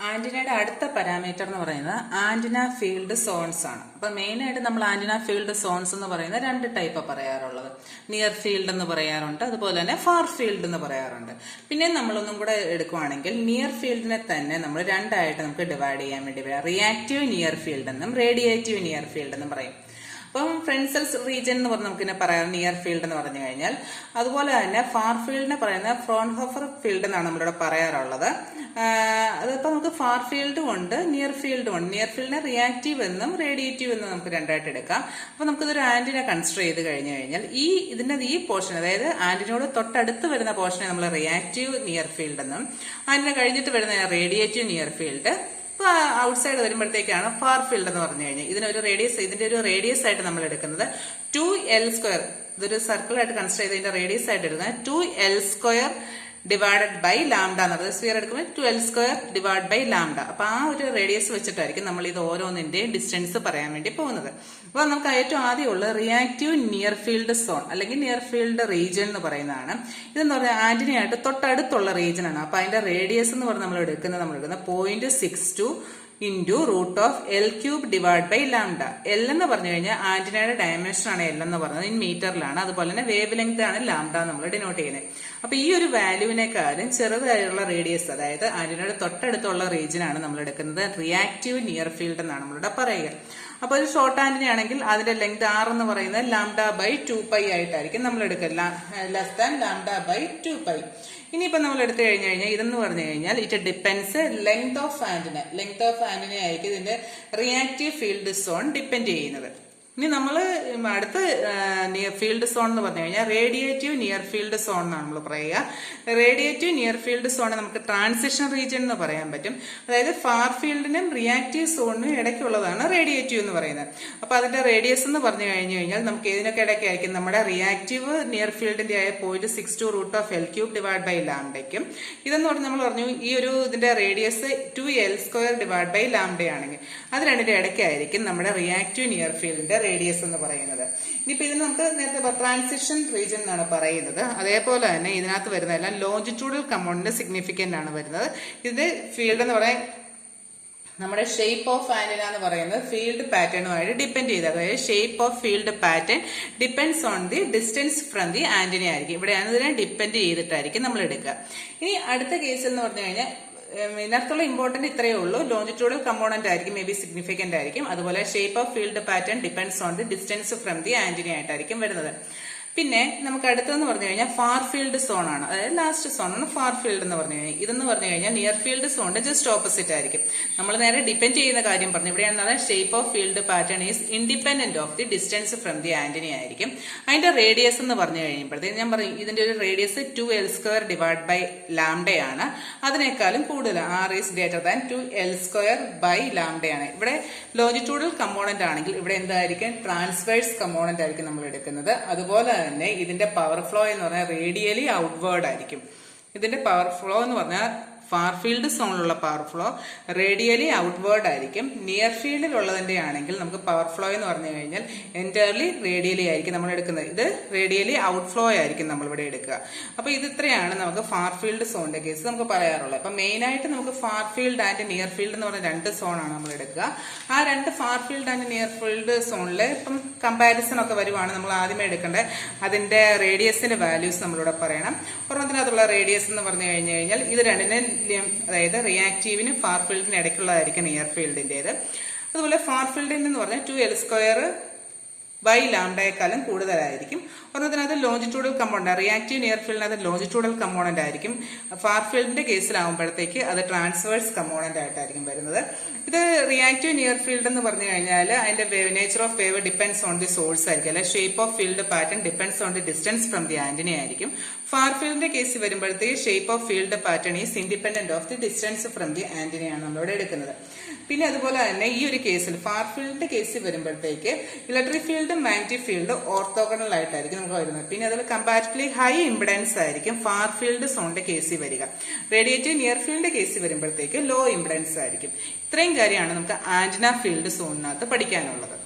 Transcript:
ആന്റിനയുടെ അടുത്ത പാരാമീറ്റർ എന്ന് പറയുന്നത് ആന്റിന ഫീൽഡ് സോൺസ് ആണ്. അപ്പൊ മെയിൻ ആയിട്ട് നമ്മൾ ആന്റിന ഫീൽഡ് സോൺസ് എന്ന് പറയുന്ന രണ്ട് ടൈപ്പ് പറയാറുള്ളത്. നിയർ ഫീൽഡ് എന്ന് പറയാറുണ്ട്, അതുപോലെ തന്നെ ഫാർ ഫീൽഡ് എന്ന് പറയാറുണ്ട്. പിന്നെ നമ്മളൊന്നും കൂടെ എടുക്കുവാണെങ്കിൽ നിയർ ഫീൽഡിനെ തന്നെ നമ്മൾ രണ്ടായിട്ട് നമുക്ക് ഡിവൈഡ് ചെയ്യാൻ വേണ്ടി വരാം. റിയാക്റ്റീവ് നിയർ ഫീൽഡ് എന്നും റേഡിയേറ്റീവ് നിയർ ഫീൽഡ് എന്നും പറയും. അപ്പം ഫ്രണ്ട്സെൽസ് റീജിയൻ എന്ന് പറഞ്ഞ് നമുക്കിനെ പറയാം നിയർ ഫീൽഡ് എന്ന് പറഞ്ഞു കഴിഞ്ഞാൽ. അതുപോലെ തന്നെ ഫാർ ഫീൽഡിനെ പറയുന്ന ഫ്രോൺഹോഫർ ഫീൽഡ് എന്നാണ് നമ്മളിവിടെ പറയാറുള്ളത്. അതിപ്പോൾ നമുക്ക് ഫാർ ഫീൽഡും ഉണ്ട്, നിയർ ഫീൽഡും ഉണ്ട്. നിയർ ഫീൽഡിനെ റിയാക്റ്റീവ് എന്നും റേഡിയേറ്റീവ് എന്നും നമുക്ക് രണ്ടായിട്ട് എടുക്കാം. അപ്പൊ നമുക്കിതൊരു ആന്റിന കൺസിഡർ ചെയ്ത് കഴിഞ്ഞു കഴിഞ്ഞാൽ ഈ പോർഷൻ, അതായത് ആന്റിനോട് തൊട്ടടുത്ത് വരുന്ന പോർഷനെ നമ്മൾ റിയാക്റ്റീവ് നിയർ ഫീൽഡ് എന്നും ആന്റിന കഴിഞ്ഞിട്ട് വരുന്ന റേഡിയേറ്റീവ് നിയർ ഫീൽഡ്, ഔട്ട്സൈഡ് വരുമ്പോഴത്തേക്കാണ് ഫാർ ഫീൽഡ് എന്ന് പറഞ്ഞു കഴിഞ്ഞാൽ ഇതിന്റെ ഒരു റേഡിയസ് ആയിട്ട് നമ്മൾ എടുക്കുന്നത് 2l². ഇതൊരു സർക്കിൾ ആയിട്ട് കൺസിഡർ ചെയ്ത് ഇതിന്റെ റേഡിയസ് ആയിട്ട് എടുക്കുന്നത് 2l² ഡിവൈഡഡ് ബൈ ലാംഡ എന്നത്. സ്ഫിയർ എടുക്കുമ്പോൾ 2l² ഡിവൈഡ് ബൈ ലാംഡ. അപ്പൊ ആ ഒരു റേഡിയസ് വെച്ചിട്ടായിരിക്കും നമ്മൾ ഇത് ഓരോന്നിന്റെയും ഡിസ്റ്റൻസ് പറയാൻ വേണ്ടി പോകുന്നത്. അപ്പൊ നമുക്ക് ഏറ്റവും ആദ്യമുള്ള റിയാക്റ്റീവ് നിയർ ഫീൽഡ് സോൺ അല്ലെങ്കിൽ നിയർ ഫീൽഡ് റീജിയൻ എന്ന് പറയുന്നതാണ്. ഇതെന്ന് പറഞ്ഞാൽ ആന്റിനയായിട്ട് തൊട്ടടുത്തുള്ള റീജിയൻ ആണ്. അപ്പൊ അതിന്റെ റേഡിയസ് എന്ന് പറഞ്ഞാൽ നമ്മൾ എടുക്കുന്നത് 0.62 into √L³ divide by lambda. L എന്ന് പറഞ്ഞു കഴിഞ്ഞാൽ ആന്റിനയുടെ ഡയമെൻഷൻ ആണ് എൽ എന്ന് പറയുന്നത്, ഇൻ മീറ്ററിലാണ്. അതുപോലെ തന്നെ വേവ് ലെങ്ത് ആണ് ലാംഡ നമ്മൾ ഡിനോട്ട് ചെയ്യുന്നത്. അപ്പൊ ഈ ഒരു വാല്യൂവിനെക്കാളും ചെറുതായുള്ള റേഡിയസ്, അതായത് ആന്റിനയുടെ തൊട്ടടുത്തുള്ള റീജിയൻ ആണ് നമ്മൾ എടുക്കുന്നത് റിയാക്റ്റീവ് നിയർ ഫീൽഡ് എന്നാണ് നമ്മളിവിടെ പറയുക. അപ്പൊ ഒരു ഷോർട്ട് ആന്റിന ആണെങ്കിൽ അതിന്റെ ലെങ്ത് r എന്ന് പറയുന്നത് λ/2π ആയിട്ടായിരിക്കും നമ്മൾ എടുക്കുക, ലെസ് ദാൻ λ/2π. ഇനിയിപ്പോ നമ്മൾ എടുത്തു കഴിഞ്ഞു കഴിഞ്ഞാൽ ഇതെന്ന് പറഞ്ഞു കഴിഞ്ഞാൽ it depends length of antenna. Length of antenna ആയിരിക്കും ഇതിന്റെ റിയാക്റ്റീവ് ഫീൽഡ് സോൺ ഡിപ്പെൻഡ് ചെയ്യുന്നത്. ഇനി നമ്മൾ അടുത്ത നിയർ ഫീൽഡ് സോൺ എന്ന് പറഞ്ഞു കഴിഞ്ഞാൽ റേഡിയേറ്റീവ് നിയർ ഫീൽഡ് സോൺ എന്നാണ് നമ്മൾ പറയുക. റേഡിയേറ്റീവ് നിയർ ഫീൽഡ് സോൺ നമുക്ക് ട്രാൻസിഷൻ റീജിയൻ എന്ന് പറയാൻ പറ്റും. അതായത് ഫാർ ഫീൽഡിനും റിയാക്റ്റീവ് സോണിനും ഇടയ്ക്കുള്ളതാണ് റേഡിയേറ്റീവ് എന്ന് പറയുന്നത്. അപ്പൊ അതിന്റെ റേഡിയസ് എന്ന് പറഞ്ഞു കഴിഞ്ഞു കഴിഞ്ഞാൽ നമുക്ക് ഇതിനൊക്കെ ഇടയ്ക്കായിരിക്കും നമ്മുടെ റിയാക്റ്റീവ് നിയർ ഫീൽഡിന്റെ ആയ 0.62 √L³ ഡിവൈഡ് ബൈ ലാംഡയ്ക്കും. ഇതെന്ന് പറഞ്ഞാൽ നമ്മൾ പറഞ്ഞു ഈ ഒരു ഇതിന്റെ റേഡിയസ് 2l² ഡിവൈഡ് ബൈ ലാംഡയാണെങ്കിൽ അത് രണ്ടിന്റെ ഇടയ്ക്കായിരിക്കും നമ്മുടെ റിയാക്റ്റീവ് നിയർ ഫീൽഡിന്റെ റേഡിയസ് എന്ന് പറയുന്നത്. ഇനിയിപ്പോ ഇത് നമുക്ക് നേരത്തെ ട്രാൻസിഷൻ റീജിയൻ എന്നാണ് പറയുന്നത്. അതേപോലെ തന്നെ ഇതിനകത്ത് വരുന്നതെല്ലാം ലോഞ്ചിറ്റ്യൂഡൽ കമ്പോണന്റ് സിഗ്നിഫിക്കന്റ് ആണ് വരുന്നത്. ഇതിന്റെ ഫീൽഡ് എന്ന് പറയാൻ നമ്മുടെ ഷേപ്പ് ഓഫ് ആന്റിന എന്ന് പറയുന്നത് ഫീൽഡ് പാറ്റേണുമായിട്ട് ഡിപ്പെൻഡ് ചെയ്ത്, അതായത് shape of field pattern depends on the distance from the antenna ആയിരിക്കും. ഇവിടെയാണ് ഇതിനെ ഡിപ്പെൻഡ് ചെയ്തിട്ടായിരിക്കും നമ്മൾ എടുക്കുക. ഇനി അടുത്ത കേസിൽ എന്ന് പറഞ്ഞു കഴിഞ്ഞാൽ ഇതിനകത്തുള്ള ഇമ്പോർട്ടന്റ് ഇത്രയേ ഉള്ളൂ. ലോഞ്ചിറ്റ്യൂഡൽ കമ്പോണന്റ് ആയിരിക്കും മേ ബി സിഗ്നിഫിക്കന്റ് ആയിരിക്കും. അതുപോലെ shape of field pattern depends on the distance from the antenna ആയിട്ടായിരിക്കും വരുന്നത്. പിന്നെ നമുക്ക് അടുത്തെന്ന് പറഞ്ഞു കഴിഞ്ഞാൽ ഫാർ ഫീൽഡ് സോൺ ആണ്, അതായത് ലാസ്റ്റ് സോൺ ആണ് ഫാർ ഫീൽഡ് എന്ന് പറഞ്ഞു കഴിഞ്ഞാൽ. ഇതെന്ന് പറഞ്ഞു കഴിഞ്ഞാൽ നിയർ ഫീൽഡ് സോണിന്റെ ജസ്റ്റ് ഓപ്പോസിറ്റ് ആയിരിക്കും. നമ്മൾ നേരെ ഡിപ്പെൻഡ് ചെയ്യുന്ന കാര്യം പറഞ്ഞു. ഇവിടെയാണ് shape of field pattern is independent of the distance from the antenna ആയിരിക്കും. അതിന്റെ റേഡിയസ് എന്ന് പറഞ്ഞു കഴിയുമ്പോഴത്തേക്ക് ഞാൻ പറയും ഇതിന്റെ ഒരു റേഡിയസ് 2l² ഡിവൈഡ് ബൈ ലാംഡയാണ്. അതിനേക്കാളും കൂടുതൽ r is greater than 2l² by ലാംഡയാണ്. ഇവിടെ ലോഞ്ചിറ്റ്യൂഡൽ കമ്പോണന്റ് ആണെങ്കിൽ ഇവിടെ എന്തായിരിക്കും ട്രാൻസ്വേഴ്സ് കമ്പോണന്റ് ആയിരിക്കും നമ്മൾ എടുക്കുന്നത്. അതുപോലെ തന്നെ ഇതിന്റെ പവർ ഫ്ലോ എന്ന് പറഞ്ഞാൽ റേഡിയലി ഔട്ട്വേർഡ് ആയിരിക്കും. ഇതിന്റെ പവർ ഫ്ലോ എന്ന് പറഞ്ഞാൽ ഫാർ ഫീൽഡ് സോണിലുള്ള പവർ ഫ്ലോ റേഡിയലി ഔട്ട്വേർഡ് ആയിരിക്കും. നിയർ ഫീൽഡിൽ ഉള്ളതിന്റെ ആണെങ്കിൽ നമുക്ക് പവർ ഫ്ലോ എന്ന് പറഞ്ഞു കഴിഞ്ഞാൽ എൻറ്റയർലി റേഡിയലി ആയിരിക്കും നമ്മൾ എടുക്കുന്നത്. ഇത് റേഡിയലി ഔട്ട്ഫ്ലോ ആയിരിക്കും നമ്മൾ ഇവിടെ എടുക്കുക. അപ്പൊ ഇത് ഇത്രയാണ് നമുക്ക് ഫാർ ഫീൽഡ് സോണിന്റെ കേസ് നമുക്ക് പറയാറുള്ളത്. അപ്പൊ മെയിൻ ആയിട്ട് നമുക്ക് far field and near field എന്ന് പറഞ്ഞ രണ്ട് സോണാണ് നമ്മൾ എടുക്കുക. ആ രണ്ട് far field and near field സോണില് ഇപ്പം കമ്പാരിസൺ ഒക്കെ വരുവാണ് നമ്മൾ ആദ്യമേ എടുക്കേണ്ടത്. അതിന്റെ റേഡിയസിന്റെ വാല്യൂസ് നമ്മളിവിടെ പറയണം. ഒരെണ്ണത്തിനകത്തുള്ള റേഡിയസ് എന്ന് പറഞ്ഞു കഴിഞ്ഞു കഴിഞ്ഞാൽ ഇത് രണ്ടിനെ, അതായത് റിയാക്റ്റീവിന് ഫാർ ഫീൽഡിന് ഇടയ്ക്കുള്ളതായിരിക്കും നിയർ ഫീൽഡിന്റേത്. അതുപോലെ ഫാർ ഫീൽഡിന് എന്ന് പറഞ്ഞാൽ 2l² ബൈ ലാംഡയെക്കാളും കൂടുതലായിരിക്കും. ഒരെണ്ണത്തിനകത്ത് ലോഞ്ചിറ്റ്യൂഡൽ കമ്പോണന്റ്, റിയാക്റ്റീവ് നിയർ ഫീൽഡിനകത്ത് ലോഞ്ചിറ്റ്യൂഡൽ കമ്പോണന്റ് ആയിരിക്കും. ഫാർ ഫീൽഡിന്റെ കേസിലാകുമ്പോഴത്തേക്ക് അത് ട്രാൻസ്വേഴ്സ് കമ്പോണന്റ് ആയിട്ടായിരിക്കും വരുന്നത്. ഇത് റിയാക്റ്റീവ് നിയർ ഫീൽഡ് എന്ന് പറഞ്ഞു കഴിഞ്ഞാൽ അതിന്റെ nature of wave depends on the source ആയിരിക്കും, അല്ലെ shape of field pattern depends on the distance from the antenna ആയിരിക്കും. ഫാർ ഫീൽഡിന്റെ കേസ് വരുമ്പോഴത്തേക്ക് shape of field pattern is independent of the distance from the ആന്റിനയാണ് നമ്മളിവിടെ എടുക്കുന്നത്. പിന്നെ അതുപോലെ തന്നെ ഈ ഒരു കേസിൽ ഫാർ ഫീൽഡിന്റെ കേസിൽ വരുമ്പോഴത്തേക്ക് ഇലക്ട്രിക് ഫീൽഡും മാഗ്നറ്റിക് ഫീൽഡും ഓർത്തോഗണൽ ആയിട്ടായിരിക്കും നമുക്ക് വരുന്നത്. പിന്നെ അതുപോലെ കമ്പാരിറ്റീവ്ലി ഹൈ ഇംപിഡൻസ് ആയിരിക്കും ഫാർ ഫീൽഡ് സോണിന്റെ കേസിൽ വരിക. റേഡിയേറ്റീവ് നിയർ ഫീൽഡ് കേസിൽ വരുമ്പോഴത്തേക്ക് ലോ ഇംപിഡൻസ് ആയിരിക്കും. ഇത്രയും കാര്യമാണ് നമുക്ക് ആന്റിന ഫീൽഡ് സോണിനകത്ത് പഠിക്കാനുള്ളത്.